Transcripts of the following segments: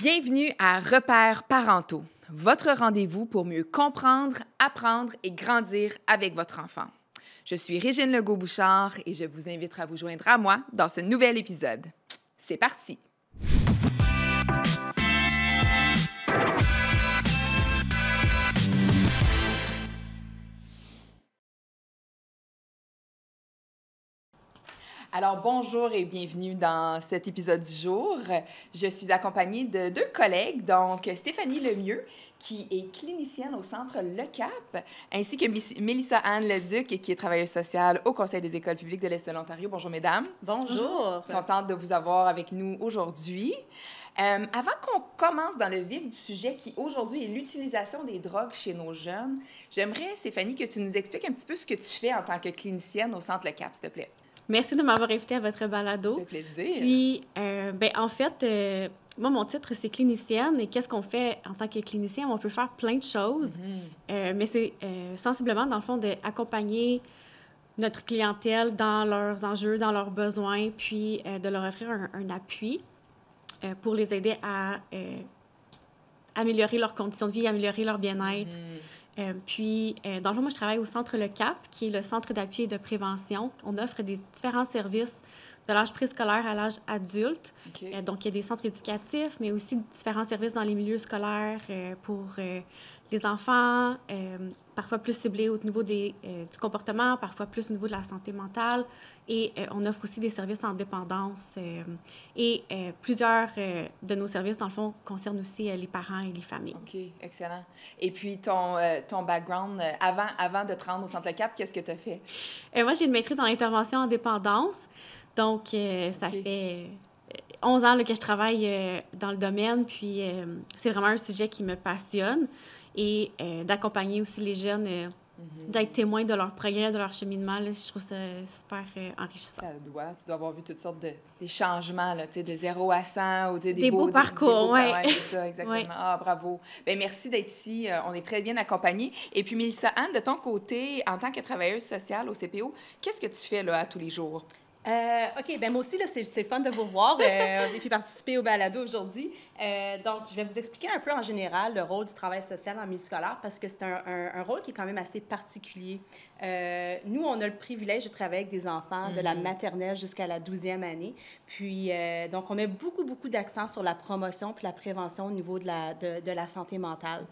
Bienvenue à Repères parentaux, votre rendez-vous pour mieux comprendre, apprendre et grandir avec votre enfant. Je suis Régine Legault-Bouchard et je vous invite à vous joindre à moi dans ce nouvel épisode. C'est parti! Alors, bonjour et bienvenue dans cet épisode du jour. Je suis accompagnée de deux collègues, donc Stéphanie Lemieux, qui est clinicienne au Centre Le Cap, ainsi que Mélissa Anne Leduc, qui est travailleuse sociale au Conseil des écoles publiques de l'Est de l'Ontario. Bonjour, mesdames. Bonjour. Contente de vous avoir avec nous aujourd'hui. Avant qu'on commence dans le vif du sujet qui, aujourd'hui, est l'utilisation des drogues chez nos jeunes, j'aimerais, Stéphanie, que tu nous expliques un petit peu ce que tu fais en tant que clinicienne au Centre Le Cap, s'il te plaît. Merci de m'avoir invité à votre balado. Ça fait plaisir. Puis, en fait, moi, mon titre, c'est clinicienne. Et qu'est-ce qu'on fait en tant que clinicien? On peut faire plein de choses, mais c'est sensiblement, dans le fond, d'accompagner notre clientèle dans leurs enjeux, dans leurs besoins, puis de leur offrir un appui pour les aider à améliorer leurs conditions de vie, améliorer leur bien-être. Dans le fond, moi, je travaille au Centre Le Cap, qui est le centre d'appui et de prévention. On offre des différents services de l'âge préscolaire à l'âge adulte. Okay. Donc, il y a des centres éducatifs, mais aussi différents services dans les milieux scolaires pour les enfants, parfois plus ciblés au niveau du comportement, parfois plus au niveau de la santé mentale. Et on offre aussi des services en dépendance. Plusieurs de nos services, dans le fond, concernent aussi les parents et les familles. OK, excellent. Et puis, ton background, avant de te rendre au Centre Le Cap, qu'est-ce que tu as fait? Moi, j'ai une maîtrise en intervention en dépendance. Donc, ça fait 11 ans là, que je travaille dans le domaine. Puis, c'est vraiment un sujet qui me passionne. Et d'accompagner aussi les jeunes, d'être témoins de leur progrès, de leur cheminement, là, je trouve ça super enrichissant. Tu dois avoir vu toutes sortes des changements, là, de 0 à 100, ou des beaux parcours, oui. C'est ça, exactement. Ouais. Ah, bravo. Bien, merci d'être ici. On est très bien accompagnés. Et puis, Mélissa Anne, de ton côté, en tant que travailleuse sociale au CPO, qu'est-ce que tu fais là, tous les jours? OK, bien moi aussi, là, c'est le fun de vous revoir et puis participer au balado aujourd'hui. Donc, je vais vous expliquer un peu en général le rôle du travail social en milieu scolaire parce que c'est un rôle qui est quand même assez particulier. Nous, on a le privilège de travailler avec des enfants de la maternelle jusqu'à la 12e année. Puis, donc, on met beaucoup d'accent sur la promotion puis la prévention au niveau de la santé mentale,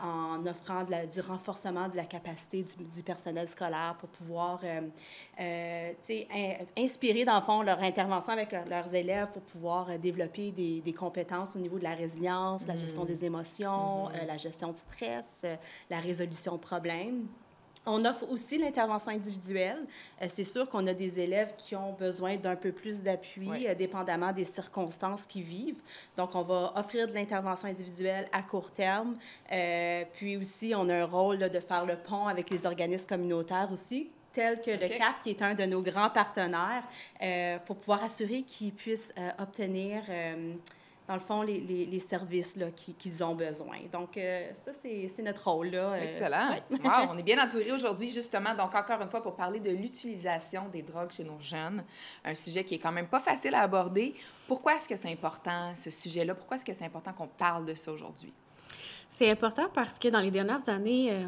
en offrant du renforcement de la capacité du personnel scolaire pour pouvoir inspirer, dans le fond, leur intervention avec leurs élèves pour pouvoir développer des compétences au niveau de la résilience, la gestion des émotions, la gestion du stress, la résolution de problèmes. On offre aussi l'intervention individuelle. C'est sûr qu'on a des élèves qui ont besoin d'un peu plus d'appui, dépendamment des circonstances qu'ils vivent. Donc, on va offrir de l'intervention individuelle à court terme. Puis aussi, on a un rôle là, de faire le pont avec les organismes communautaires aussi, tel que le CAP, qui est un de nos grands partenaires, pour pouvoir assurer qu'ils puissent obtenir, dans le fond, les services là, qu'ils ont besoin. Donc, ça, c'est notre rôle. Là. Excellent. Ouais. Wow, on est bien entourés aujourd'hui, justement, donc encore une fois, pour parler de l'utilisation des drogues chez nos jeunes, un sujet qui est quand même pas facile à aborder. Pourquoi est-ce que c'est important, ce sujet-là? Pourquoi est-ce que c'est important qu'on parle de ça aujourd'hui? C'est important parce que dans les dernières années,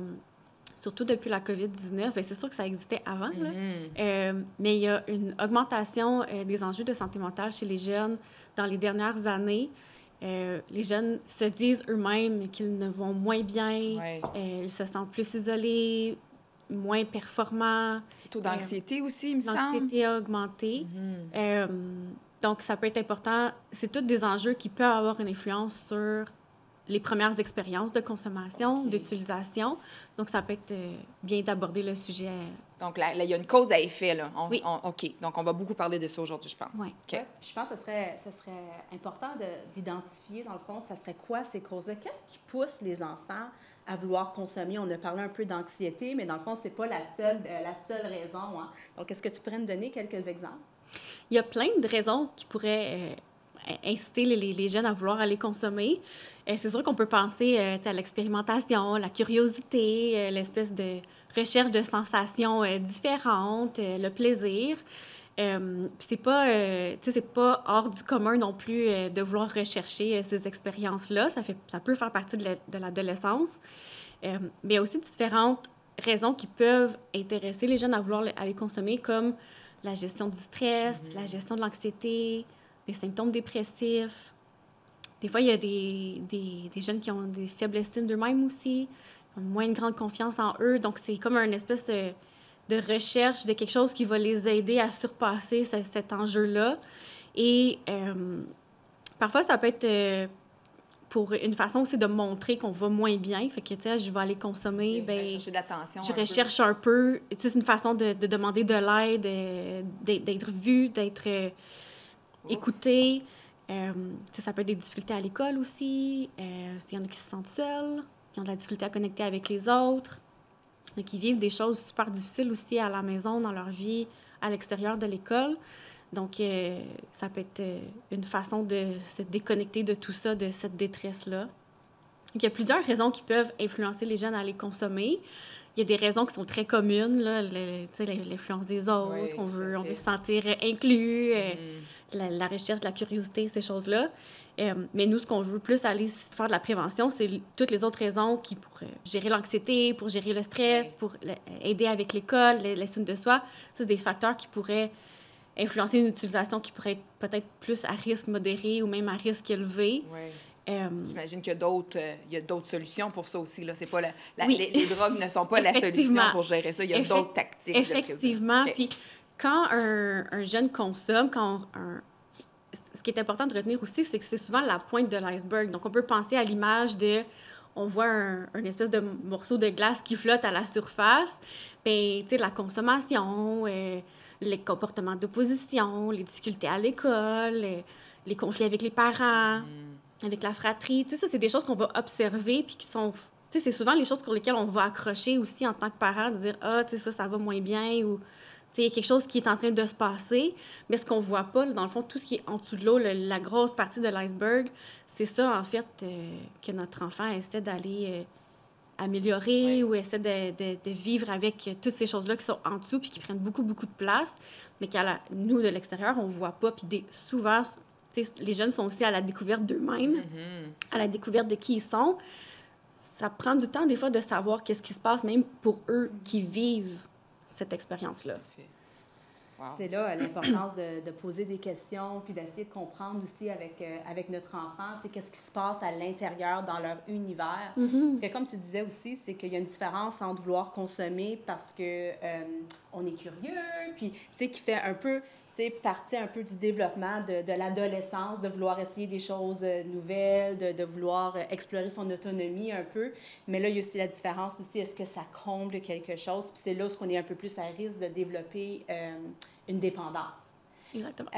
surtout depuis la COVID-19, bien, c'est sûr que ça existait avant, là. Mais il y a une augmentation des enjeux de santé mentale chez les jeunes dans les dernières années. Les jeunes se disent eux-mêmes qu'ils ne vont moins bien, ils se sentent plus isolés, moins performants. Le taux d'anxiété aussi, il me semble. L'anxiété a augmenté. Donc, ça peut être important. C'est tous des enjeux qui peuvent avoir une influence sur les premières expériences de consommation, d'utilisation. Donc, ça peut être bien d'aborder le sujet. Donc, là, il y a une cause à effet, là. Oui. OK. Donc, on va beaucoup parler de ça aujourd'hui, je pense. Oui. Okay. Ouais. Je pense que ce serait important d'identifier, dans le fond, ça serait quoi ces causes-là? Qu'est-ce qui pousse les enfants à vouloir consommer? On a parlé un peu d'anxiété, mais dans le fond, c'est pas la seule raison. Hein? Donc, est-ce que tu pourrais nous donner quelques exemples? Il y a plein de raisons qui pourraient inciter les jeunes à vouloir aller consommer. C'est sûr qu'on peut penser à l'expérimentation, la curiosité, l'espèce de recherche de sensations différentes, le plaisir. Puis c'est pas hors du commun non plus de vouloir rechercher ces expériences-là. Ça peut faire partie de l'adolescence. Mais il y a aussi différentes raisons qui peuvent intéresser les jeunes à vouloir aller consommer, comme la gestion du stress, la gestion de l'anxiété, les symptômes dépressifs. Des fois, il y a des jeunes qui ont des faibles estimes d'eux-mêmes aussi, qui ont moins de grande confiance en eux. Donc, c'est comme une espèce de recherche de quelque chose qui va les aider à surpasser cet enjeu-là. Et parfois, ça peut être pour une façon aussi de montrer qu'on va moins bien. Fait que, tu sais, je vais aller consommer, ben chercher de l'attention. Je recherche un peu. Tu sais, c'est une façon de demander de l'aide, d'être vu, d'être écouté. Tu sais, ça peut être des difficultés à l'école aussi. Il y en a qui se sentent seuls, qui ont de la difficulté à connecter avec les autres, qui vivent des choses super difficiles aussi à la maison, dans leur vie, à l'extérieur de l'école. Donc, ça peut être une façon de se déconnecter de tout ça, de cette détresse-là. Donc, il y a plusieurs raisons qui peuvent influencer les jeunes à les consommer. Il y a des raisons qui sont très communes, là, l'influence des autres, oui, on veut se sentir inclus, la recherche de la curiosité, ces choses-là. Mais nous, ce qu'on veut plus aller faire de la prévention, c'est toutes les autres raisons qui pour gérer l'anxiété, pour gérer le stress, pour aider avec l'école, l'estime de soi. Ça, c'est des facteurs qui pourraient influencer une utilisation qui pourrait être peut-être plus à risque modéré ou même à risque élevé. Oui. J'imagine qu'il y a d'autres solutions pour ça aussi. Là. C'est pas oui. les drogues ne sont pas la solution pour gérer ça. Il y a d'autres tactiques. Effectivement. Puis quand un jeune consomme, ce qui est important de retenir aussi, c'est que c'est souvent la pointe de l'iceberg. Donc, on peut penser à l'image on voit un espèce de morceau de glace qui flotte à la surface. Bien, tu sais, la consommation, les comportements d'opposition, les difficultés à l'école, les conflits avec les parents, avec la fratrie. Tu sais, ça, c'est des choses qu'on va observer puis qui sont... Tu sais, c'est souvent les choses pour lesquelles on va accrocher aussi en tant que parent, de dire « Ah, tu sais, ça va moins bien » ou... Tu sais, il y a quelque chose qui est en train de se passer, mais ce qu'on voit pas, dans le fond, tout ce qui est en dessous de l'eau, la grosse partie de l'iceberg, c'est ça, en fait, que notre enfant essaie d'aller... améliorer ou essaie de vivre avec toutes ces choses-là qui sont en dessous puis qui prennent beaucoup, beaucoup de place, mais nous, de l'extérieur, on ne voit pas. Puis souvent, les jeunes sont aussi à la découverte d'eux-mêmes, à la découverte de qui ils sont. Ça prend du temps, des fois, de savoir qu'est-ce qui se passe, même pour eux qui vivent cette expérience-là. Wow. C'est là l'importance de poser des questions puis d'essayer de comprendre aussi avec notre enfant, qu'est-ce qui se passe à l'intérieur dans leur univers. Parce que comme tu disais aussi, c'est qu'il y a une différence entre vouloir consommer parce que on est curieux, puis qui fait un peu partie un peu du développement de l'adolescence, de vouloir essayer des choses nouvelles, de vouloir explorer son autonomie un peu. Mais là, il y a aussi la différence aussi, est-ce que ça comble quelque chose? Puis c'est là où on est un peu plus à risque de développer une dépendance. Exactement.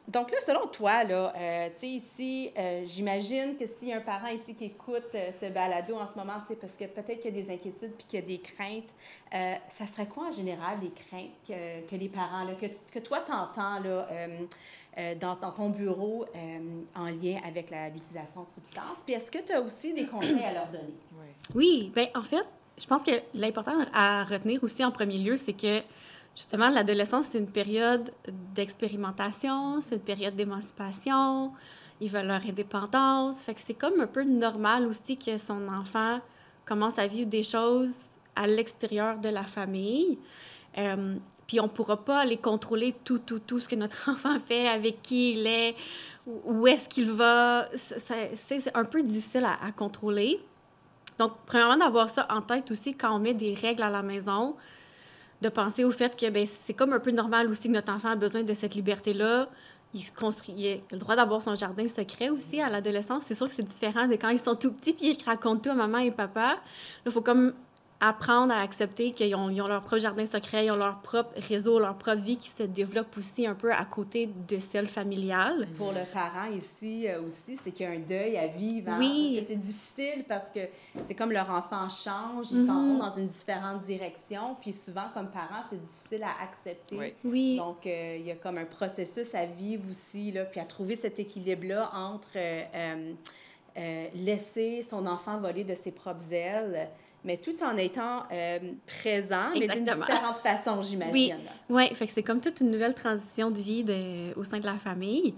Donc là, selon toi, là, tu sais, ici, j'imagine que s'il y a un parent ici qui écoute ce balado en ce moment, c'est parce que peut-être qu'il y a des inquiétudes puis qu'il y a des craintes. Ça serait quoi, en général, les craintes que les parents, là, que toi, t'entends, là, dans ton bureau en lien avec l'utilisation de substances? Puis est-ce que tu as aussi des conseils à leur donner? Oui, bien, en fait, je pense que l'important à retenir aussi en premier lieu, c'est que justement, l'adolescence, c'est une période d'expérimentation, c'est une période d'émancipation. Ils veulent leur indépendance. Fait que c'est comme un peu normal aussi que son enfant commence à vivre des choses à l'extérieur de la famille. Puis on ne pourra pas aller contrôler tout ce que notre enfant fait, avec qui il est, où est-ce qu'il va. C'est un peu difficile à contrôler. Donc, premièrement, d'avoir ça en tête aussi quand on met des règles à la maison, de penser au fait que ben, c'est comme un peu normal aussi que notre enfant a besoin de cette liberté-là. Il a le droit d'avoir son jardin secret aussi à l'adolescence. C'est sûr que c'est différent de quand ils sont tout petits puis ils racontent tout à maman et papa. Il faut comme apprendre à accepter qu'ils ont leur propre jardin secret, ils ont leur propre réseau, leur propre vie qui se développe aussi un peu à côté de celle familiale. Pour le parent ici aussi, c'est qu'il y a un deuil à vivre. Hein? Oui. Parce que c'est difficile parce que c'est comme leur enfant change, ils s'en vont dans une différente direction, puis souvent, comme parent, c'est difficile à accepter. Oui. Donc, il y a comme un processus à vivre aussi, là, puis à trouver cet équilibre-là entre laisser son enfant voler de ses propres ailes, mais tout en étant présent, mais d'une Exactement. différente façon, j'imagine. Oui, fait que c'est comme toute une nouvelle transition de vie au sein de la famille.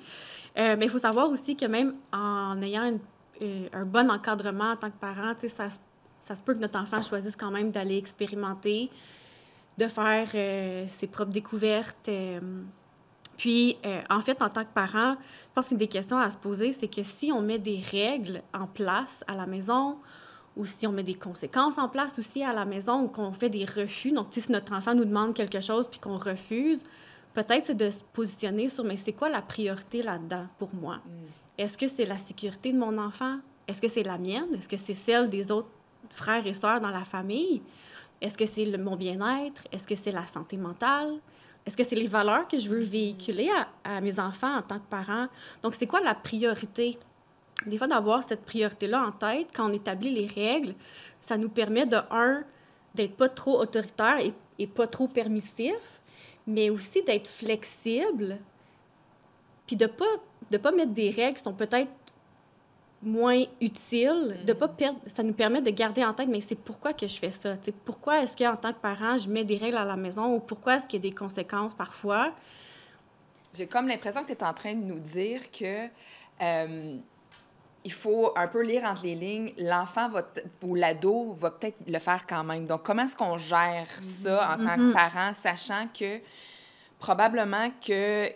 Mais il faut savoir aussi que même en ayant un bon encadrement en tant que parent, tu sais, ça se peut que notre enfant choisisse quand même d'aller expérimenter, de faire ses propres découvertes. Puis, en fait, en tant que parent, je pense qu'une des questions à se poser, c'est que si on met des règles en place à la maison, ou si on met des conséquences en place aussi à la maison, ou qu'on fait des refus, donc si notre enfant nous demande quelque chose puis qu'on refuse, peut-être c'est de se positionner sur, mais c'est quoi la priorité là-dedans pour moi? Est-ce que c'est la sécurité de mon enfant? Est-ce que c'est la mienne? Est-ce que c'est celle des autres frères et sœurs dans la famille? Est-ce que c'est mon bien-être? Est-ce que c'est la santé mentale? Est-ce que c'est les valeurs que je veux véhiculer à mes enfants en tant que parent? Donc, c'est quoi la priorité? Des fois, d'avoir cette priorité-là en tête, quand on établit les règles, ça nous permet, d'être pas trop autoritaire et pas trop permissif, mais aussi d'être flexible, puis de pas mettre des règles qui sont peut-être moins utiles, de pas perdre, ça nous permet de garder en tête, mais c'est pourquoi que je fais ça, t'sais, pourquoi est-ce qu'en tant que parent, je mets des règles à la maison, ou pourquoi est-ce qu'il y a des conséquences parfois? J'ai comme l'impression que tu es en train de nous dire que il faut un peu lire entre les lignes. L'enfant ou l'ado va peut-être le faire quand même. Donc, comment est-ce qu'on gère ça en tant que parent, sachant que probablement qu'il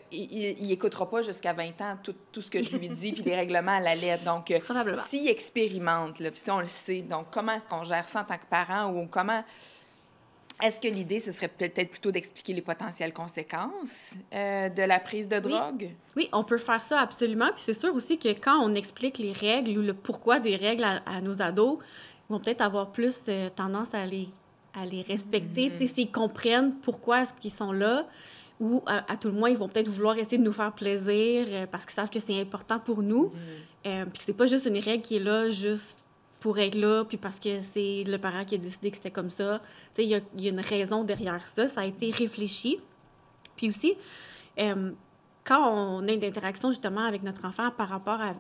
n'écoutera pas jusqu'à 20 ans tout ce que je lui dis, puis les règlements à la lettre. Donc, s'il expérimente, là, puis si on le sait, donc comment est-ce qu'on gère ça en tant que parent, ou comment... Est-ce que l'idée, ce serait peut-être plutôt d'expliquer les potentielles conséquences de la prise de drogue? Oui, on peut faire ça absolument. Puis c'est sûr aussi que quand on explique les règles ou le pourquoi des règles à nos ados, ils vont peut-être avoir plus tendance à les respecter. Tu sais, s'ils comprennent pourquoi est-ce qu'ils sont là, ou à tout le moins, ils vont peut-être vouloir essayer de nous faire plaisir parce qu'ils savent que c'est important pour nous. Puis que c'est pas juste une règle qui est là juste pour être là, puis parce que c'est le parent qui a décidé que c'était comme ça. Tu sais, il y a une raison derrière ça. Ça a été réfléchi. Puis aussi, quand on a une interaction justement avec notre enfant par rapport à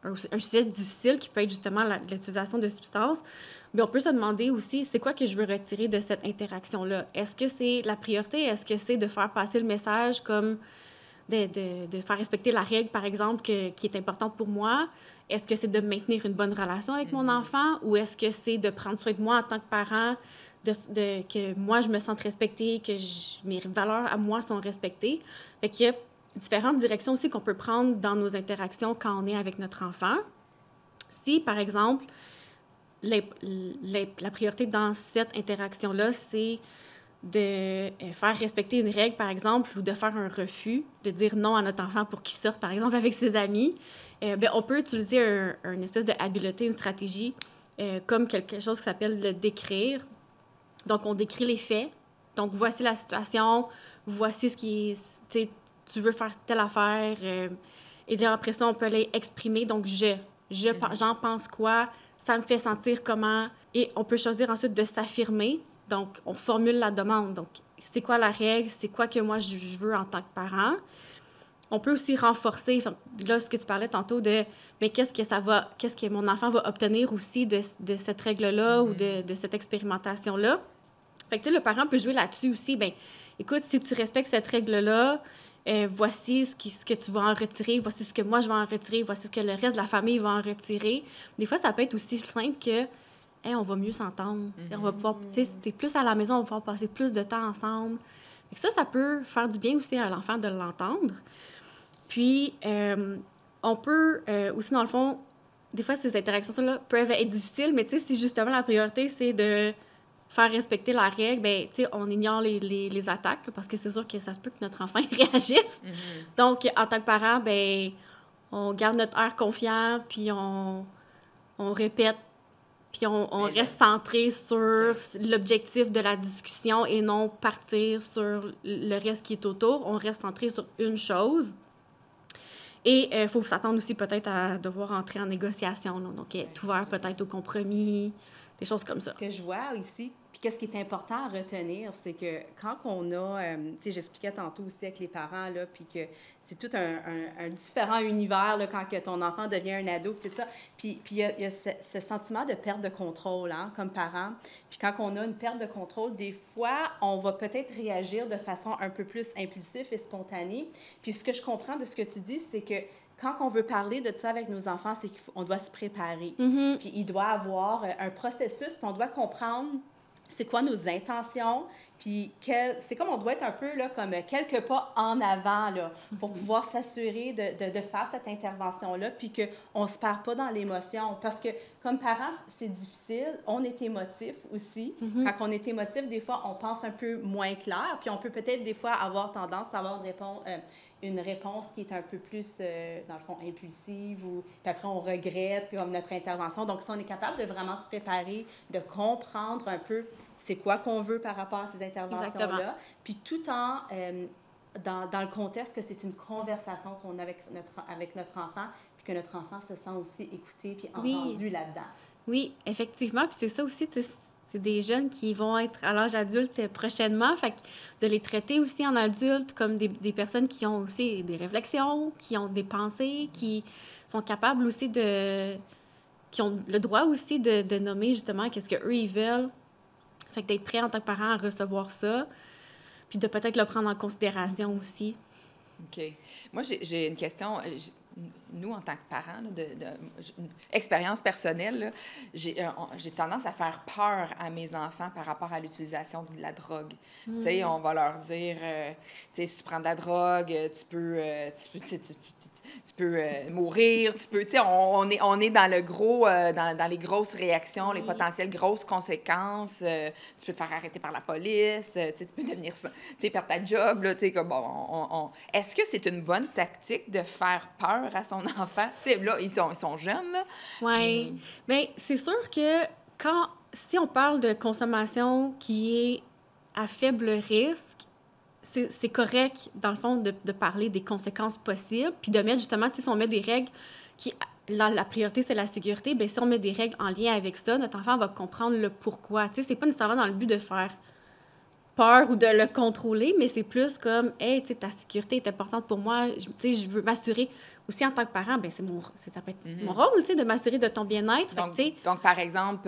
un sujet difficile qui peut être justement l'utilisation de substances, bien, on peut se demander aussi, c'est quoi que je veux retirer de cette interaction-là? Est-ce que c'est la priorité? Est-ce que c'est de faire passer le message comme de faire respecter la règle, par exemple, qui est importante pour moi? Est-ce que c'est de maintenir une bonne relation avec mon enfant? Ou est-ce que c'est de prendre soin de moi en tant que parent, que moi, je me sente respectée, que mes valeurs à moi sont respectées? Fait qu'il y a différentes directions aussi qu'on peut prendre dans nos interactions quand on est avec notre enfant. Si, par exemple, la priorité dans cette interaction-là, c'est de faire respecter une règle, par exemple, ou de faire un refus, de dire non à notre enfant pour qu'il sorte, par exemple, avec ses amis, bien, on peut utiliser une espèce de habileté, une stratégie, comme quelque chose qui s'appelle le décrire. Donc, on décrit les faits. Donc, voici la situation, voici ce qui est, tu veux faire telle affaire. Et là, après ça, on peut aller exprimer. Donc, j'en pense quoi, ça me fait sentir comment. Et on peut choisir ensuite de s'affirmer. Donc, on formule la demande. Donc, c'est quoi la règle? C'est quoi que moi, je veux en tant que parent? On peut aussi renforcer, là, ce que tu parlais tantôt de, mais qu'est-ce que mon enfant va obtenir aussi de cette règle-là ou de cette expérimentation-là? Fait que, tu sais, le parent peut jouer là-dessus aussi. Bien, écoute, si tu respectes cette règle-là, voici ce que tu vas en retirer, voici ce que moi, je vais en retirer, voici ce que le reste de la famille va en retirer. Des fois, ça peut être aussi simple que hey, on va mieux s'entendre. On va pouvoir, tu sais, si t'es plus à la maison, on va pouvoir passer plus de temps ensemble. Et ça peut faire du bien aussi à l'enfant de l'entendre. Puis, on peut aussi, dans le fond, des fois, ces interactions-là peuvent être difficiles, mais tu sais, si justement la priorité, c'est de faire respecter la règle, bien, tu sais, on ignore les attaques, là, parce que c'est sûr que ça se peut que notre enfant réagisse. Donc, en tant que parent, bien, on garde notre air confiant, puis on répète. Puis on reste centré sur l'objectif de la discussion et non partir sur le reste qui est autour. On reste centré sur une chose. Et il faut s'attendre aussi peut-être à devoir entrer en négociation. Là. Donc, être ouvert peut-être au compromis. des choses comme ça. Ce que je vois ici, puis qu'est-ce qui est important à retenir, c'est que quand on a, tu sais, j'expliquais tantôt aussi avec les parents, là, puis que c'est tout un différent univers, là, quand que ton enfant devient un ado, puis tout ça. Puis il y a ce sentiment de perte de contrôle, hein, comme parent. Puis quand on a une perte de contrôle, des fois, on va peut-être réagir de façon un peu plus impulsive et spontanée. Puis ce que je comprends de ce que tu dis, c'est que quand on veut parler de ça avec nos enfants, c'est qu'on doit se préparer. Puis il doit avoir un processus, puis on doit comprendre c'est quoi nos intentions, puis c'est comme on doit être un peu là, comme quelques pas en avant là, pour pouvoir s'assurer de faire cette intervention-là, puis qu'on ne se perd pas dans l'émotion. Parce que comme parents, c'est difficile. On est émotif aussi. Quand on est émotif, des fois, on pense un peu moins clair, puis on peut peut-être des fois avoir tendance à avoir une réponse qui est un peu plus, dans le fond, impulsive, puis après, on regrette comme notre intervention. Donc, si on est capable de vraiment se préparer, de comprendre un peu c'est quoi qu'on veut par rapport à ces interventions-là, puis tout en, dans le contexte que c'est une conversation qu'on a avec notre enfant, puis que notre enfant se sent aussi écouté puis entendu là-dedans. Oui, effectivement. Puis c'est ça aussi, c'est des jeunes qui vont être à l'âge adulte prochainement. Fait que de les traiter aussi en adulte comme des personnes qui ont aussi des réflexions, qui ont des pensées, qui sont capables aussi qui ont le droit aussi de nommer justement qu'est-ce qu'eux, ils veulent. Fait que d'être prêt en tant que parent à recevoir ça, puis de peut-être le prendre en considération aussi. OK. Moi, j'ai une question. Nous, en tant que parents, expérience personnelle, là, j'ai tendance à faire peur à mes enfants par rapport à l'utilisation de la drogue. Tu sais, on va leur dire, tu sais, si tu prends de la drogue, tu peux mourir, tu peux, tu sais, on est dans le gros, dans les grosses réactions, les potentielles grosses conséquences. Tu peux te faire arrêter par la police, tu sais, tu peux devenir, tu sais, perdre ta job, là, tu sais, comme, bon, Est-ce que c'est une bonne tactique de faire peur à son enfant? Tu sais, là, ils sont jeunes, là. Oui. Bien, c'est sûr que si on parle de consommation qui est à faible risque, c'est correct, dans le fond, de parler des conséquences possibles, puis de mettre justement, si on met des règles qui... La priorité, c'est la sécurité, bien, si on met des règles en lien avec ça, notre enfant va comprendre le pourquoi. Tu sais, c'est pas nécessairement dans le but de faire peur ou de le contrôler, mais c'est plus comme, hey, tu sais, ta sécurité est importante pour moi, tu sais, je veux m'assurer aussi en tant que parent, bien, ça peut être mon rôle, tu sais, de m'assurer de ton bien-être. Donc, par exemple,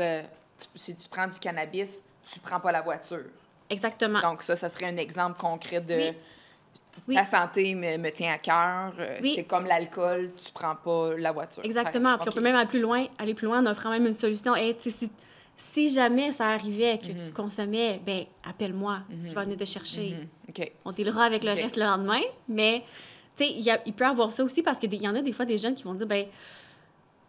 si tu prends du cannabis, tu prends pas la voiture. Exactement. Donc, ça serait un exemple concret de ta santé me tient à cœur. C'est comme l'alcool, tu prends pas la voiture. Exactement. Puis on peut même aller plus loin en offrant même une solution. Hey, si jamais ça arrivait que tu consommais, ben appelle-moi, je vais venir te chercher. On dealera avec le reste le lendemain, mais tu sais, il peut y avoir ça aussi parce qu'il y en a des fois des jeunes qui vont dire, ben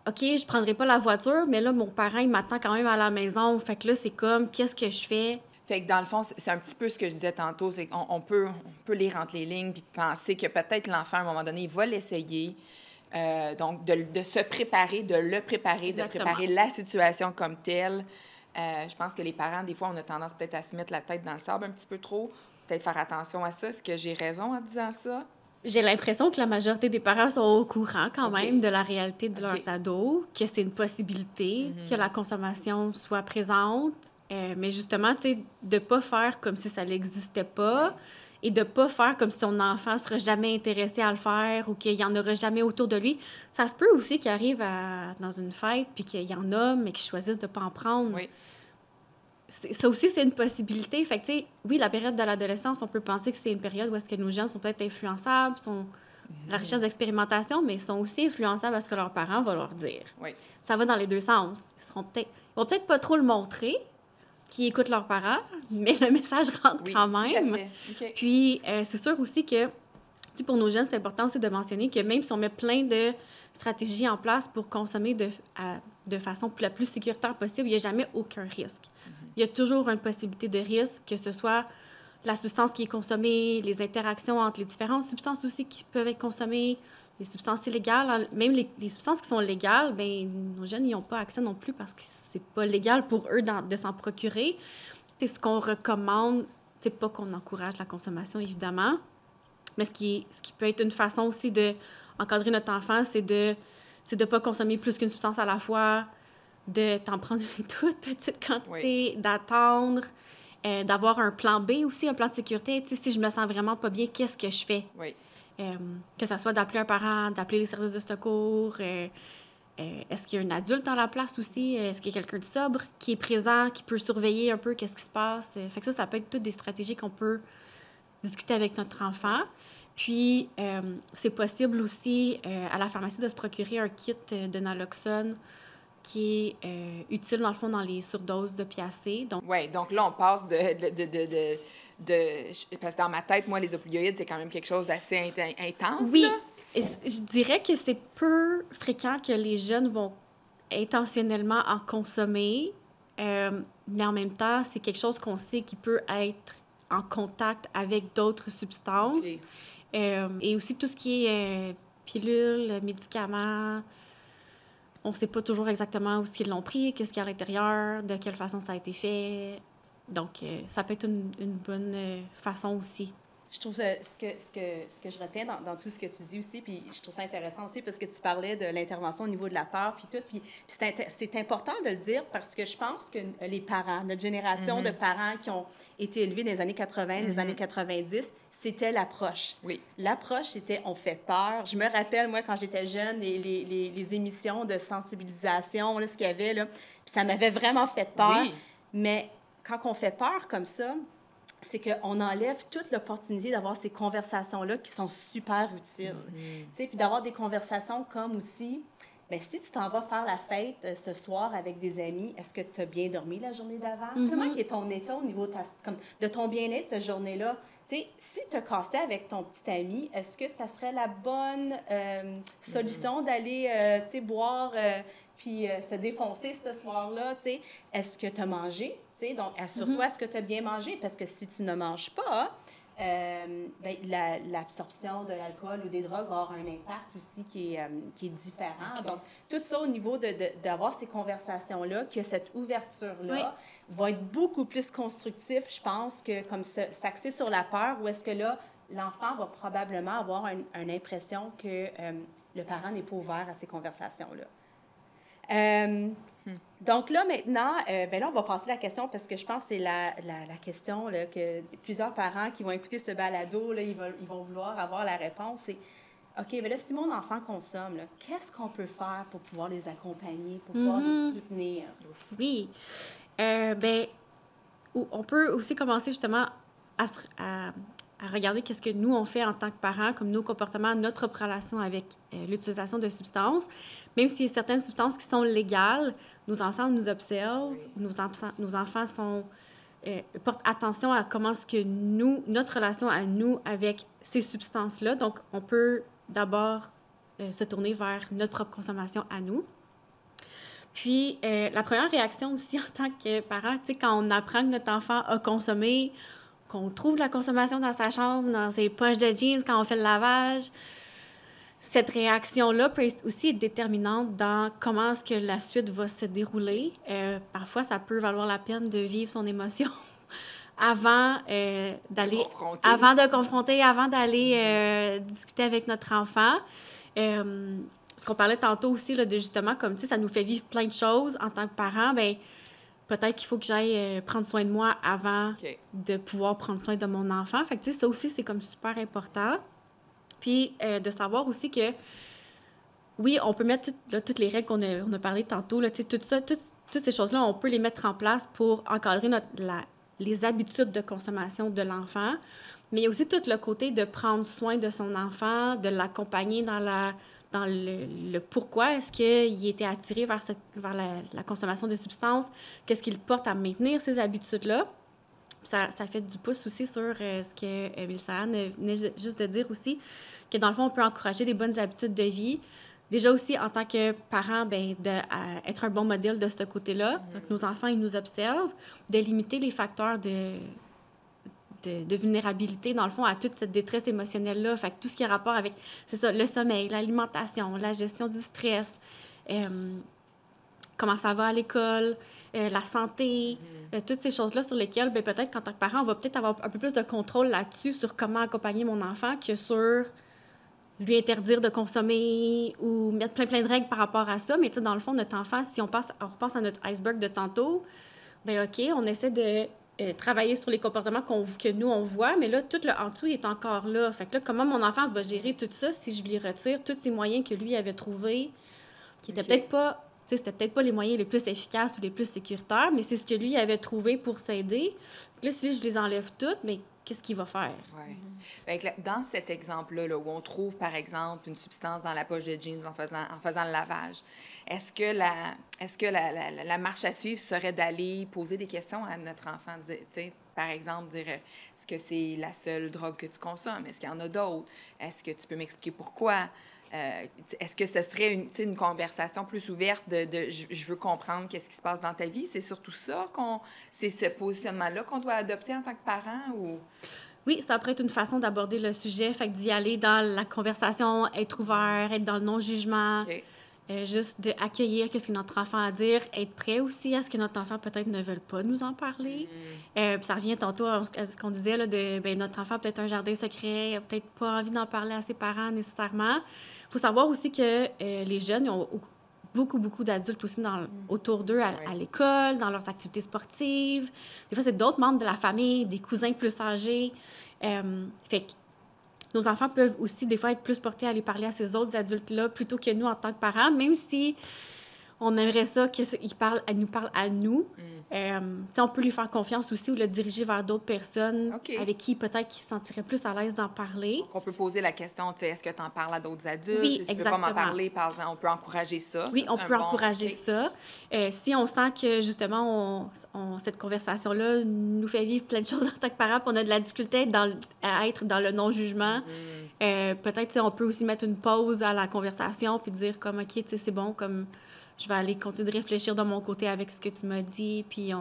OK, je prendrai pas la voiture, mais là, mon parent, il m'attend quand même à la maison. Fait que là, c'est comme, qu'est-ce que je fais? Fait que dans le fond, c'est un petit peu ce que je disais tantôt, c'est qu'on peut lire entre les lignes puis penser que peut-être l'enfant, à un moment donné, il va l'essayer. Donc, de se préparer, de le préparer, Exactement. de préparer la situation comme telle. Je pense que les parents, des fois, on a tendance peut-être à se mettre la tête dans le sable un petit peu trop. Peut-être faire attention à ça. Est-ce que j'ai raison en disant ça? J'ai l'impression que la majorité des parents sont au courant quand même de la réalité de leurs ados, que c'est une possibilité, que la consommation soit présente. Mais justement, tu sais, de ne pas faire comme si ça n'existait pas et de ne pas faire comme si son enfant ne serait jamais intéressé à le faire ou qu'il n'y en aura jamais autour de lui. Ça se peut aussi qu'il arrive dans une fête puis qu'il y en a, mais qu'ils choisissent de ne pas en prendre. Oui. Ça aussi, c'est une possibilité. Fait que, tu sais, oui, la période de l'adolescence, on peut penser que c'est une période où est-ce que nos jeunes sont peut-être influençables, sont la recherche d'expérimentation, mais ils sont aussi influençables à ce que leurs parents vont leur dire. Oui. Ça va dans les deux sens. Ils vont peut-être pas trop le montrer, qui écoutent leurs parents, mais le message rentre quand même. Tout à fait. Okay. Puis, c'est sûr aussi que, pour nos jeunes, c'est important aussi de mentionner que même si on met plein de stratégies en place pour consommer de façon la plus sécuritaire possible, il n'y a jamais aucun risque. Il y a toujours une possibilité de risque, que ce soit la substance qui est consommée, les interactions entre les différentes substances aussi qui peuvent être consommées, les substances illégales, même les substances qui sont légales, bien, nos jeunes n'y ont pas accès non plus parce que c'est pas légal pour eux de s'en procurer. C'est ce qu'on recommande, c'est pas qu'on encourage la consommation, évidemment, mais ce qui peut être une façon aussi d'encadrer notre enfant, c'est de ne pas consommer plus qu'une substance à la fois, de t'en prendre une toute petite quantité, d'attendre, d'avoir un plan B aussi, un plan de sécurité. Tu sais, si je me sens vraiment pas bien, qu'est-ce que je fais? Oui. Que ça soit d'appeler un parent, d'appeler les services de secours. Est-ce qu'il y a un adulte dans la place aussi? Est-ce qu'il y a quelqu'un de sobre qui est présent, qui peut surveiller un peu qu'est-ce qui se passe? Fait que ça peut être toutes des stratégies qu'on peut discuter avec notre enfant. Puis, c'est possible aussi à la pharmacie de se procurer un kit de naloxone qui est utile, dans le fond, dans les surdoses d'opiacés. Oui, donc là, on passe parce que dans ma tête, moi, les opioïdes, c'est quand même quelque chose d'assez intense. Oui, là. et je dirais que c'est peu fréquent que les jeunes vont intentionnellement en consommer, mais en même temps, c'est quelque chose qu'on sait qui peut être en contact avec d'autres substances. Okay. Et aussi tout ce qui est pilules, médicaments. On ne sait pas toujours exactement où ils l'ont pris, qu'est-ce qu'il y a à l'intérieur, de quelle façon ça a été fait. Donc, ça peut être une bonne façon aussi. Je trouve ce que je retiens dans tout ce que tu dis aussi, puis je trouve ça intéressant aussi parce que tu parlais de l'intervention au niveau de la peur, puis tout, puis c'est important de le dire parce que je pense que les parents, notre génération de parents qui ont été élevés dans les années 80, les années 90, c'était l'approche. Oui. L'approche, c'était on fait peur. Je me rappelle, moi, quand j'étais jeune, les émissions de sensibilisation, là, ce qu'il y avait, là, puis ça m'avait vraiment fait peur. Oui. Mais quand on fait peur comme ça, c'est qu'on enlève toute l'opportunité d'avoir ces conversations-là qui sont super utiles. Tu sais, puis d'avoir des conversations comme aussi, bien, si tu t'en vas faire la fête ce soir avec des amis, est-ce que tu as bien dormi la journée d'avant? Comment est ton état au niveau de ton bien-être cette journée-là? Tu sais, si tu as cassé avec ton petit ami, est-ce que ça serait la bonne solution d'aller, tu sais, boire puis se défoncer ce soir-là? Tu sais, est-ce que tu as mangé? Donc, assure-toi, est-ce que tu as bien mangé? Parce que si tu ne manges pas, l'absorption de l'alcool ou des drogues va avoir un impact aussi qui est différent. Okay. Donc, tout ça au niveau d'avoir ces conversations-là, que cette ouverture-là va être beaucoup plus constructif, je pense, que comme s'axer sur la peur, ou est-ce que là, l'enfant va probablement avoir une impression que le parent n'est pas ouvert à ces conversations-là. Donc là, maintenant, là, on va passer la question parce que je pense que c'est la question là, que plusieurs parents qui vont écouter ce balado, là, ils vont vouloir avoir la réponse. C'est, OK, bien là, si mon enfant consomme, là, qu'est-ce qu'on peut faire pour pouvoir les accompagner, pour pouvoir les soutenir? Oui. On peut aussi commencer justement à regarder qu'est-ce que nous, on fait en tant que parents, comme nos comportements, notre propre relation avec l'utilisation de substances. Même s'il y a certaines substances qui sont légales, nos enfants nous observent, nos enfants portent attention à comment est-ce que notre relation à nous avec ces substances-là. Donc, on peut d'abord se tourner vers notre propre consommation à nous. Puis, la première réaction aussi en tant que parent, tu sais, quand on apprend que notre enfant a consommé, qu'on trouve la consommation dans sa chambre, dans ses poches de jeans, quand on fait le lavage, cette réaction-là peut aussi être déterminante dans comment est-ce que la suite va se dérouler. Parfois, ça peut valoir la peine de vivre son émotion avant de confronter, avant d'aller discuter avec notre enfant. Ce qu'on parlait tantôt aussi, là, de justement, comme, tu sais, ça nous fait vivre plein de choses en tant que parents, bien, peut-être qu'il faut que j'aille prendre soin de moi avant de pouvoir prendre soin de mon enfant. Fait que, tu sais, ça aussi, c'est comme super important. Puis, de savoir aussi que, oui, on peut mettre toutes les règles qu'on a parlé tantôt, là, tu sais, toutes ces choses-là, on peut les mettre en place pour encadrer les habitudes de consommation de l'enfant. Mais il y a aussi tout le côté de prendre soin de son enfant, de l'accompagner dans le pourquoi est-ce qu'il était attiré vers la consommation de substances, qu'est-ce qui le porte à maintenir ces habitudes-là. Ça fait du pouce aussi sur ce que Mélissa venait juste de dire aussi, que dans le fond, on peut encourager des bonnes habitudes de vie. Déjà aussi, en tant que parents, être un bon modèle de ce côté-là. Donc, nos enfants, ils nous observent, de limiter les facteurs de vulnérabilité, dans le fond, à toute cette détresse émotionnelle-là. Fait que tout ce qui a rapport avec, c'est ça, le sommeil, l'alimentation, la gestion du stress, comment ça va à l'école, la santé, toutes ces choses-là sur lesquelles, peut-être qu'en tant que parent, on va peut-être avoir un peu plus de contrôle là-dessus sur comment accompagner mon enfant que sur lui interdire de consommer ou mettre plein de règles par rapport à ça. Mais tu sais, dans le fond, notre enfant, si on repasse à notre iceberg de tantôt, bien, OK, on essaie de travailler sur les comportements que nous, on voit, mais là, tout le en dessous, il est encore là. Fait que là, comment mon enfant va gérer tout ça si je lui retire tous ces moyens que lui avait trouvés, qui étaient peut-être pas... Tu sais, c'était peut-être pas les moyens les plus efficaces ou les plus sécuritaires, mais c'est ce que lui avait trouvé pour s'aider. Là, si je les enlève toutes, mais qu'est-ce qu'il va faire? Ouais. Fait que dans cet exemple-là, là, où on trouve, par exemple, une substance dans la poche de jeans en faisant le lavage, est-ce que la marche à suivre serait d'aller poser des questions à notre enfant? Tu sais, par exemple, dire est-ce que c'est la seule drogue que tu consommes? Est-ce qu'il y en a d'autres? Est-ce que tu peux m'expliquer pourquoi? Est-ce que ce serait une conversation plus ouverte de je veux comprendre qu'est-ce qui se passe dans ta vie? C'est surtout ça c'est ce positionnement-là qu'on doit adopter en tant que parent ou... Oui, ça pourrait être une façon d'aborder le sujet, fait que d'y aller dans la conversation, être ouvert, être dans le non-jugement, OK. juste d'accueillir qu'est-ce que notre enfant a à dire, être prêt aussi à ce que notre enfant peut-être ne veuille pas nous en parler. Puis ça revient tantôt à ce qu'on disait, là, notre enfant a peut-être un jardin secret, il n'a peut-être pas envie d'en parler à ses parents nécessairement. Il faut savoir aussi que les jeunes, ils ont beaucoup d'adultes aussi autour d'eux à l'école, dans leurs activités sportives. Des fois, c'est d'autres membres de la famille, des cousins plus âgés. Fait que nos enfants peuvent aussi, des fois, être plus portés à aller parler à ces autres adultes-là plutôt que nous en tant que parents, même si on aimerait ça qu'ils nous parlent à nous. On peut lui faire confiance aussi ou le diriger vers d'autres personnes avec qui peut-être qu'il se sentirait plus à l'aise d'en parler. Donc, on peut poser la question, est-ce que tu en parles à d'autres adultes? Oui, si tu ne veux pas m'en parler, on peut encourager ça. Oui, on peut encourager ça. Si on sent que, justement, cette conversation-là nous fait vivre plein de choses en tant que parents, puis on a de la difficulté à être dans le non-jugement, peut-être on peut aussi mettre une pause à la conversation puis dire comme, OK, c'est bon, comme... Je vais aller continuer de réfléchir de mon côté avec ce que tu m'as dit. Puis,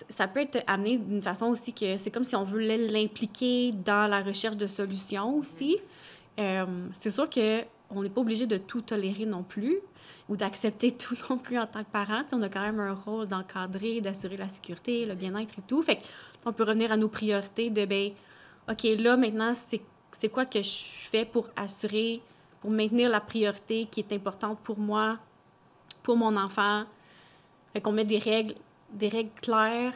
ça peut être amené d'une façon aussi que c'est comme si on voulait l'impliquer dans la recherche de solutions aussi. C'est sûr qu'on n'est pas obligé de tout tolérer non plus ou d'accepter tout non plus en tant que parent. On a quand même un rôle d'encadrer, d'assurer la sécurité, le bien-être et tout. Fait qu'on peut revenir à nos priorités de, OK, là, maintenant, c'est quoi que je fais pour maintenir la priorité qui est importante pour moi, pour mon enfant. Fait qu'on met des règles claires,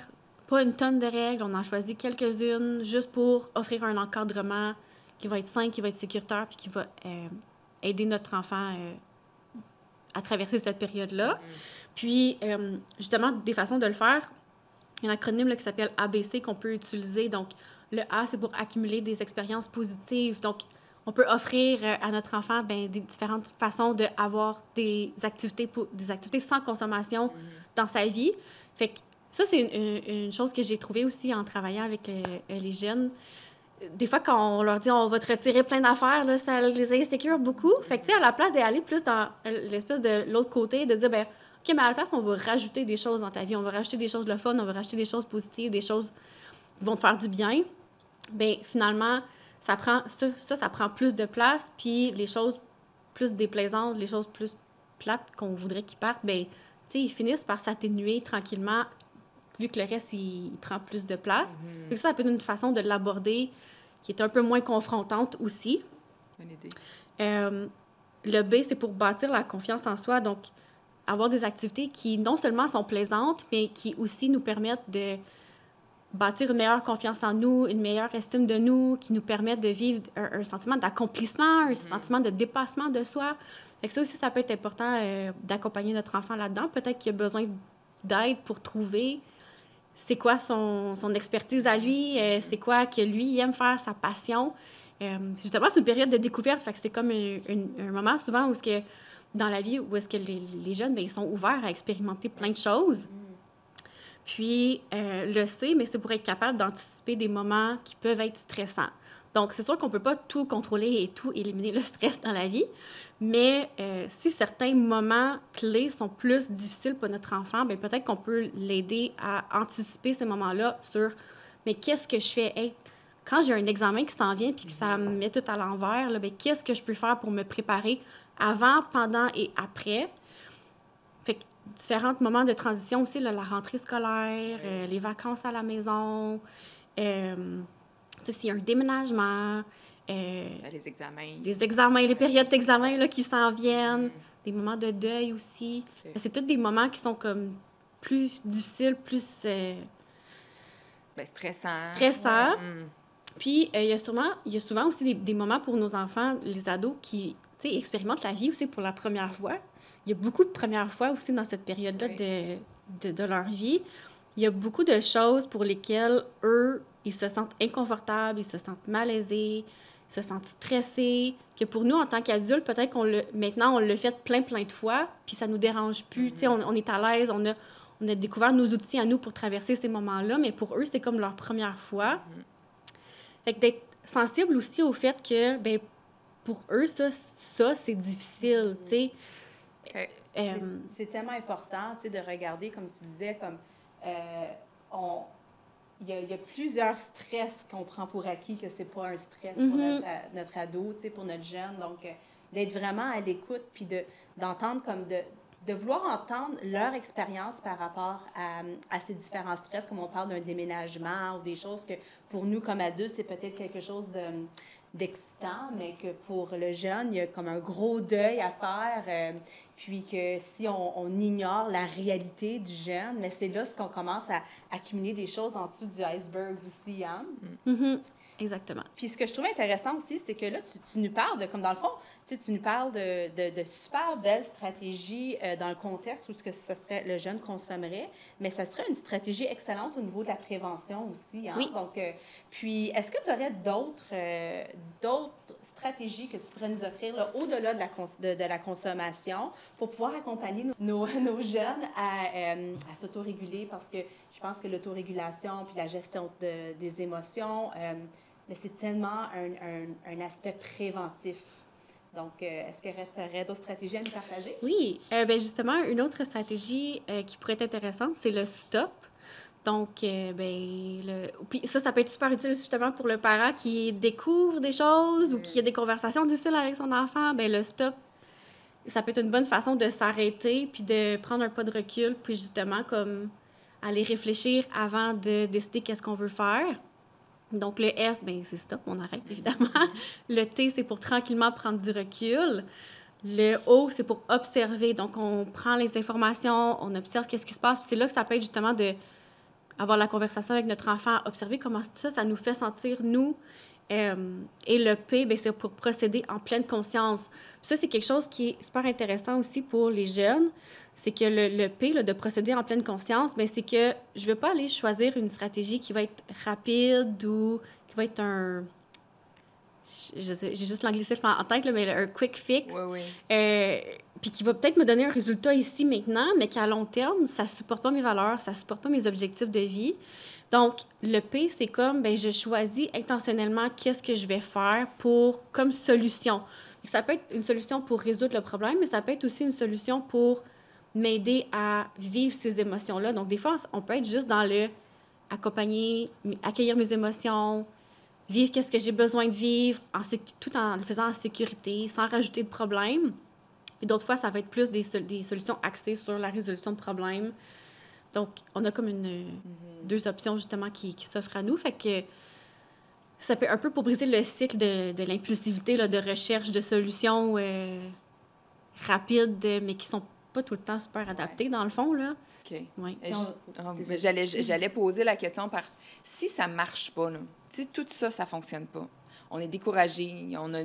pas une tonne de règles, on en choisit quelques-unes juste pour offrir un encadrement qui va être sain, qui va être sécuritaire, puis qui va aider notre enfant à traverser cette période-là. Puis, justement, des façons de le faire, il y a un acronyme là, qui s'appelle ABC qu'on peut utiliser. Donc, le A, c'est pour accumuler des expériences positives. Donc, on peut offrir à notre enfant des différentes façons d'avoir des activités sans consommation dans sa vie. Fait que ça, c'est une chose que j'ai trouvée aussi en travaillant avec les jeunes. Des fois, quand on leur dit « on va te retirer plein d'affaires », là, ça les insécure beaucoup. Fait que, tu sais, à la place d'aller plus dans l'espèce de l'autre côté, de dire « OK, mais à la place, on va rajouter des choses dans ta vie. On va rajouter des choses de le fun, on va rajouter des choses positives, des choses qui vont te faire du bien. » Finalement, ça prend plus de place, puis les choses plus déplaisantes, les choses plus plates qu'on voudrait qu'ils partent, ils finissent par s'atténuer tranquillement, vu que le reste, il prend plus de place. Donc ça peut être une façon de l'aborder qui est un peu moins confrontante aussi. Bonne idée. Le B, c'est pour bâtir la confiance en soi, donc avoir des activités qui non seulement sont plaisantes, mais qui aussi nous permettent de bâtir une meilleure confiance en nous, une meilleure estime de nous, qui nous permettent de vivre un sentiment d'accomplissement, un sentiment de dépassement de soi. Fait que ça aussi, ça peut être important d'accompagner notre enfant là-dedans. Peut-être qu'il a besoin d'aide pour trouver c'est quoi son expertise à lui, c'est quoi que lui il aime faire, sa passion. Justement, c'est une période de découverte, fait que c'est comme un moment souvent où est-ce que, dans la vie, où est-ce que les jeunes, ils sont ouverts à expérimenter plein de choses. Puis, le C, mais c'est pour être capable d'anticiper des moments qui peuvent être stressants. Donc, c'est sûr qu'on ne peut pas tout contrôler et tout éliminer le stress dans la vie, mais si certains moments clés sont plus difficiles pour notre enfant, peut-être qu'on peut l'aider à anticiper ces moments-là sur « mais qu'est-ce que je fais? Hey, quand j'ai un examen qui s'en vient puis que ça me met tout à l'envers, là, qu'est-ce que je peux faire pour me préparer avant, pendant et après? » Fait que différents moments de transition aussi, là, la rentrée scolaire, les vacances à la maison, Tu sais, s'il y a un déménagement, Les examens. les périodes d'examen là, qui s'en viennent, des moments de deuil aussi. OK. C'est tous des moments qui sont comme plus difficiles, plus Stressant. stressants. Mm. Puis, il y a souvent aussi des moments pour nos enfants, les ados, qui expérimentent la vie aussi pour la première fois. Il y a beaucoup de premières fois aussi dans cette période-là de leur vie. Il y a beaucoup de choses pour lesquelles, eux, ils se sentent inconfortables, ils se sentent malaisés, ils se sentent stressés, que pour nous, en tant qu'adultes, peut-être maintenant, on le fait plein de fois, puis ça nous dérange plus. Tu sais, on est à l'aise, on a découvert nos outils à nous pour traverser ces moments-là, mais pour eux, c'est comme leur première fois. Fait que d'être sensible aussi au fait que, ben pour eux, ça c'est difficile, tu sais. OK. C'est tellement important, tu sais, de regarder, comme tu disais, comme il y a plusieurs stress qu'on prend pour acquis, que c'est pas un stress pour notre ado, tu sais, pour notre jeune. Donc, d'être vraiment à l'écoute, puis d'entendre comme de vouloir entendre leur expérience par rapport à ces différents stress, comme on parle d'un déménagement ou des choses que pour nous, comme adultes, c'est peut-être quelque chose d'excitant, mais que pour le jeune, il y a comme un gros deuil à faire, puis que si on ignore la réalité du jeune, mais c'est là qu'on commence à accumuler des choses en dessous du iceberg aussi, hein? Exactement. Puis ce que je trouve intéressant aussi, c'est que là, tu nous parles de, comme dans le fond, tu nous parles de super belles stratégies dans le contexte où ce que ce serait, le jeune consommerait, mais ça serait une stratégie excellente au niveau de la prévention aussi. Hein? Oui. Donc, puis, est-ce que tu aurais d'autres stratégies que tu pourrais nous offrir là, au-delà de la consommation pour pouvoir accompagner nos jeunes à s'autoréguler? Parce que je pense que l'autorégulation puis la gestion des émotions, mais c'est tellement un aspect préventif. Donc, est-ce que tu aurais d'autres stratégies à nous partager? Oui. Ben justement, une autre stratégie qui pourrait être intéressante, c'est le stop. Donc, puis ça peut être super utile justement pour le parent qui découvre des choses ou qui a des conversations difficiles avec son enfant. Ben le stop, ça peut être une bonne façon de s'arrêter puis de prendre un pas de recul, puis justement comme aller réfléchir avant de décider qu'est-ce qu'on veut faire. Donc, le S, ben c'est stop, on arrête, évidemment. Le T, c'est pour tranquillement prendre du recul. Le O, c'est pour observer. Donc, on prend les informations, on observe qu'est-ce qui se passe. Puis c'est là que ça peut être justement avoir la conversation avec notre enfant, observer comment ça nous fait sentir, nous. Et le P, ben c'est pour procéder en pleine conscience. Puis ça, c'est quelque chose qui est super intéressant aussi pour les jeunes. C'est que le P, là, de procéder en pleine conscience, bien, c'est que je ne vais pas aller choisir une stratégie qui va être rapide ou qui va être j'ai juste l'anglicisme en tête, là, mais un quick fix. Oui. Puis qui va peut-être me donner un résultat ici, maintenant, mais qu'à long terme, ça ne supporte pas mes valeurs, ça ne supporte pas mes objectifs de vie. Donc, le P, c'est comme, bien, je choisis intentionnellement qu'est-ce que je vais faire comme solution. Ça peut être une solution pour résoudre le problème, mais ça peut être aussi une solution pour m'aider à vivre ces émotions-là. Donc, des fois, on peut être juste dans accueillir mes émotions, vivre qu'est-ce que j'ai besoin de vivre, tout en le faisant en sécurité, sans rajouter de problèmes. Puis d'autres fois, ça va être plus des solutions axées sur la résolution de problèmes. Donc, on a comme deux options, justement, qui s'offrent à nous. Fait que ça peut un peu pour briser le cycle de l'impulsivité, là, de recherche de solutions rapides, mais qui sont pas tout le temps super adaptées, dans le fond, là. OK. Ouais. J'allais poser la question si ça marche pas, là, si tout ça, ça fonctionne pas, on est découragé, on a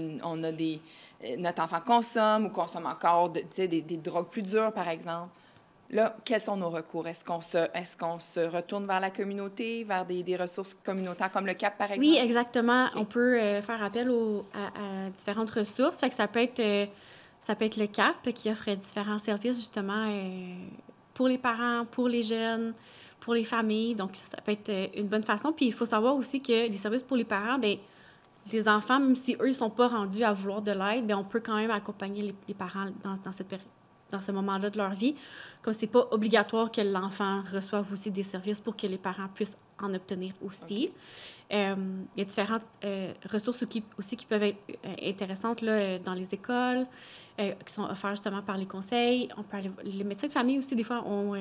notre enfant consomme ou consomme encore des drogues plus dures, par exemple. Là, quels sont nos recours? Est-ce qu'on se retourne vers la communauté, vers des ressources communautaires comme le CAP, par exemple? Oui, exactement. Okay. On peut faire appel à différentes ressources. Fait que ça peut être le CAP qui offre différents services, justement, pour les parents, pour les jeunes, pour les familles. Donc, ça peut être une bonne façon. Puis, il faut savoir aussi que les services pour les parents, bien, les enfants, même si eux ne sont pas rendus à vouloir de l'aide, bien, on peut quand même accompagner les parents dans dans ce moment-là de leur vie. Comme c'est pas obligatoire que l'enfant reçoive aussi des services pour que les parents puissent en obtenir aussi. Il y a différentes ressources aussi qui peuvent être intéressantes là, dans les écoles, qui sont offertes justement par les conseils. Les médecins de famille aussi, des fois, ont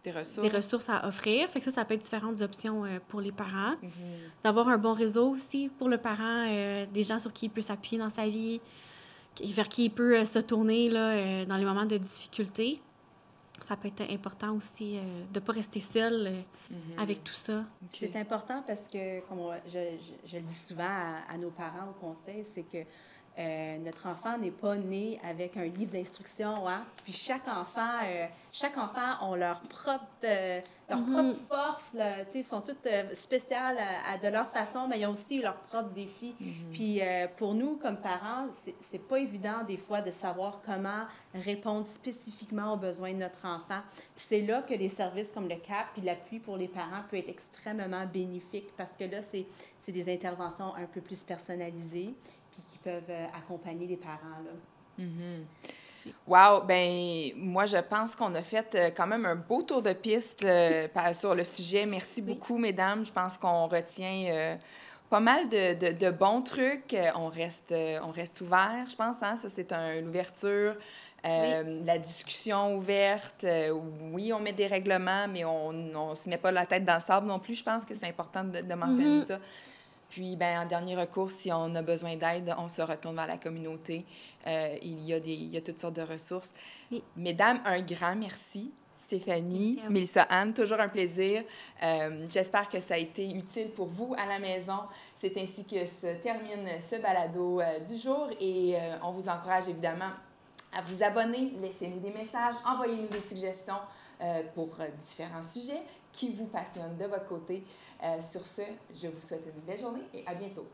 des ressources à offrir. Fait que ça peut être différentes options pour les parents. D'avoir un bon réseau aussi pour le parent, des gens sur qui il peut s'appuyer dans sa vie, vers qui il peut se tourner là, dans les moments de difficulté. Ça peut être important aussi de ne pas rester seul avec tout ça. C'est important parce que, comme je le dis souvent à nos parents au conseil, c'est que notre enfant n'est pas né avec un livre d'instruction, hein? Puis chaque enfant a leur propre force, là, ils sont toutes spéciales de leur façon, mais ils ont aussi leurs propres défis. Puis pour nous, comme parents, c'est pas évident des fois de savoir comment répondre spécifiquement aux besoins de notre enfant. Puis c'est là que les services comme le CAP puis l'appui pour les parents peut être extrêmement bénéfique parce que là, c'est des interventions un peu plus personnalisées puis qui peuvent accompagner les parents, là. Wow! Ben moi, je pense qu'on a fait quand même un beau tour de piste sur le sujet. Merci beaucoup, mesdames. Je pense qu'on retient pas mal de bons trucs. On reste ouvert, je pense. Hein? Ça, c'est une ouverture. La discussion ouverte. Oui, on met des règlements, mais on ne se met pas la tête dans le sable non plus. Je pense que c'est important de mentionner ça. Puis, ben, en dernier recours, si on a besoin d'aide, on se retourne vers la communauté. Il y a toutes sortes de ressources. Oui. Mesdames, un grand merci. Stéphanie, Mélissa, Anne, toujours un plaisir. J'espère que ça a été utile pour vous à la maison. C'est ainsi que se termine ce balado du jour et on vous encourage évidemment à vous abonner, laissez-nous des messages, envoyez-nous des suggestions pour différents sujets qui vous passionnent de votre côté. Sur ce, je vous souhaite une belle journée et à bientôt.